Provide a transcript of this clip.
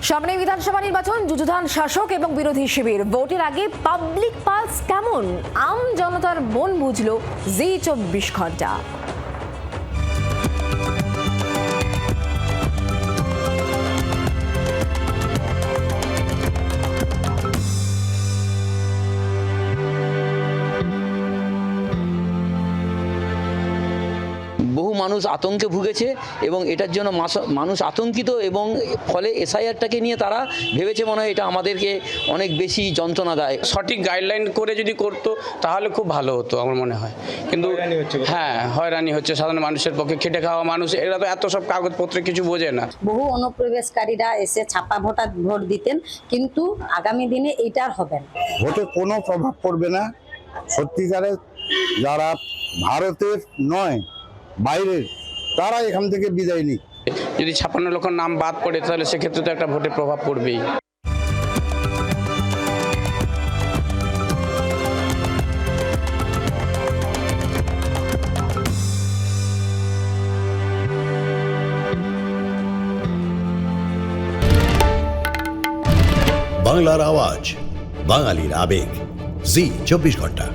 সামনে বিধানসভা নির্বাচন, যুযুধান শাসক এবং বিরোধী শিবির। ভোটের আগে পাবলিক পালস কেমন, আম জনতার মন বুঝলো জি24 ঘন্টা। বহু মানুষ আতঙ্কে ভুগেছে এবং এটার জন্য মানুষ আতঙ্কিত, এবং ফলে এসআইআরটাকে নিয়ে তারা ভেবেছে মনে হয় এটা আমাদেরকে অনেক বেশি যন্ত্রণা দেয়। সঠিক গাইডলাইন করে যদি করতো তাহলে খুব ভালো হতো আমার মনে হয়, কিন্তু হ্যাঁ হয়রানি হচ্ছে সাধারণ মানুষের পক্ষে। খেটে খাওয়া মানুষ, এরা তো এত সব কাগজপত্রে কিছু বোঝে না। বহু অনুপ্রবেশকারীরা এসে ছাপা ভোট দিতেন, কিন্তু আগামী দিনে এইটা আর হবে না। ভোটে কোনো প্রভাব পড়বে না। সত্যিকারের যারা ভারতের নয় বাইরের, তারা এখান থেকে বিদায় নিক। যদি 56 লক্ষ নাম বাদ পড়ে তাহলে সেক্ষেত্রে তো একটা ভোটে প্রভাব পড়বেই। বাংলার আওয়াজ, বাঙালির আবেগ, জি24 ঘন্টা।